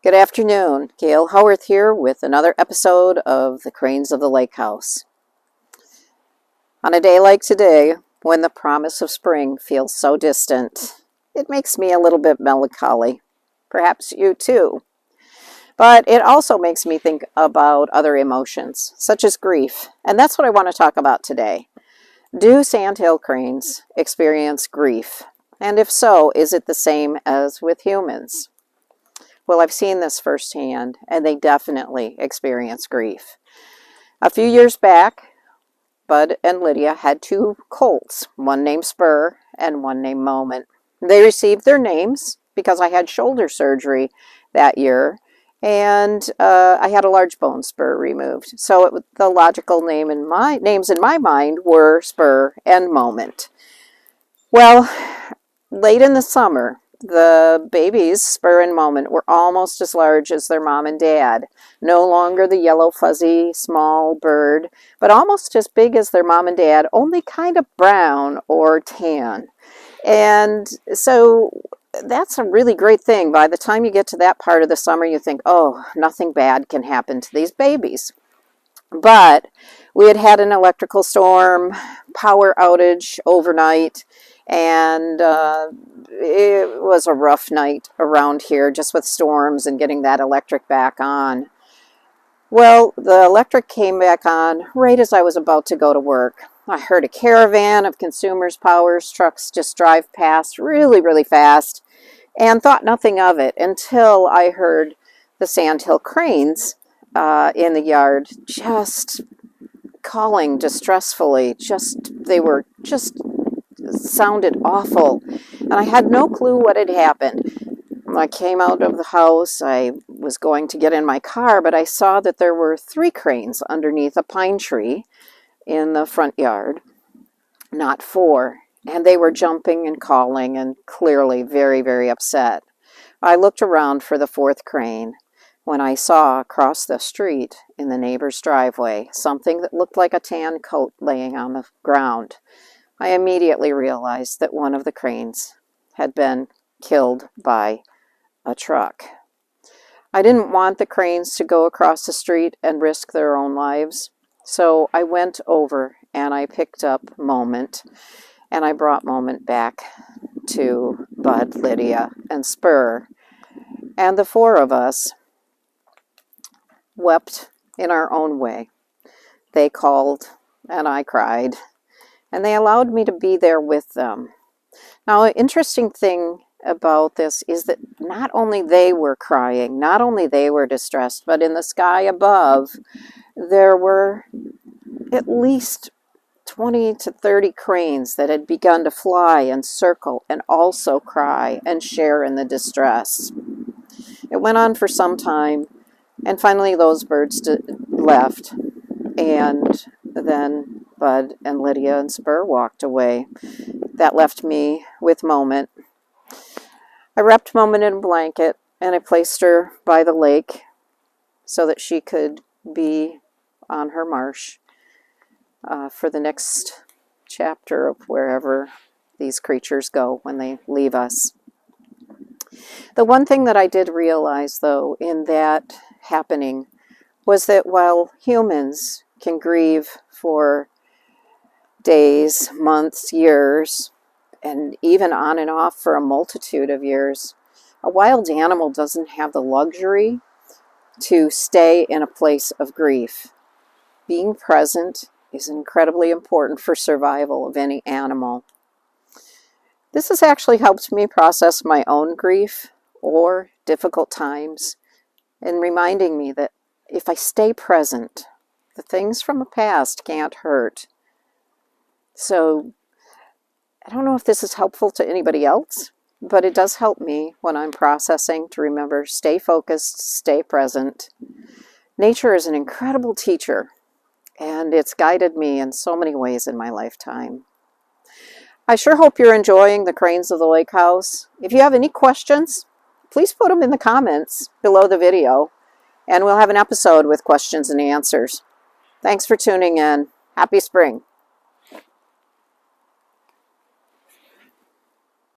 Good afternoon. Gail Howarth here with another episode of the Cranes of the Lakehouse. On a day like today, when the promise of spring feels so distant, it makes me a little bit melancholy. Perhaps you too. But it also makes me think about other emotions, such as grief. And that's what I want to talk about today. Do sandhill cranes experience grief? And if so, is it the same as with humans? Well, I've seen this firsthand, and they definitely experience grief. A few years back, Bud and Lydia had two colts, one named Spur and one named Moment. They received their names because I had shoulder surgery that year, and I had a large bone spur removed. So the logical names in my mind were Spur and Moment. Well, late in the summer, the babies, Spur and Moment, were almost as large as their mom and dad. No longer the yellow, fuzzy, small bird, but almost as big as their mom and dad, only kind of brown or tan. And so that's a really great thing. By the time you get to that part of the summer, you think, oh, nothing bad can happen to these babies. But we had had an electrical storm, power outage overnight, and it was a rough night around here just with storms and getting that electric back on. Well, the electric came back on right as I was about to go to work. I heard a caravan of consumers' powers trucks just drive past really, really fast and thought nothing of it until I heard the Sandhill Cranes in the yard just calling distressfully. They were just sounded awful, and I had no clue what had happened. When I came out of the house, I was going to get in my car, but I saw that there were 3 cranes underneath a pine tree in the front yard, not 4, and they were jumping and calling and clearly very, very upset. I looked around for the 4th crane when I saw across the street in the neighbor's driveway something that looked like a tan coat laying on the ground. I immediately realized that one of the cranes had been killed by a truck. I didn't want the cranes to go across the street and risk their own lives, so I went over and I picked up Moment, and I brought Moment back to Bud, Lydia, and Spur, and the 4 of us wept in our own way. They called, and I cried, and they allowed me to be there with them. Now, an interesting thing about this is that not only they were crying, not only they were distressed, but in the sky above, there were at least 20 to 30 cranes that had begun to fly and circle and also cry and share in the distress. It went on for some time, and finally those birds left, and then Bud and Lydia and Spur walked away. That left me with Moment. I wrapped Moment in a blanket and I placed her by the lake so that she could be on her marsh for the next chapter of wherever these creatures go when they leave us. The one thing that I did realize, though, in that happening was that while humans can grieve for days, months, years, and even on and off for a multitude of years, a wild animal doesn't have the luxury to stay in a place of grief. Being present is incredibly important for survival of any animal. This has actually helped me process my own grief or difficult times, and reminding me that if I stay present, the things from the past can't hurt. So I don't know if this is helpful to anybody else, but it does help me when I'm processing to remember, stay focused, stay present. Nature is an incredible teacher, and it's guided me in so many ways in my lifetime. I sure hope you're enjoying the Cranes of the Lakehouse. If you have any questions, please put them in the comments below the video, and we'll have an episode with questions and answers. Thanks for tuning in. Happy spring.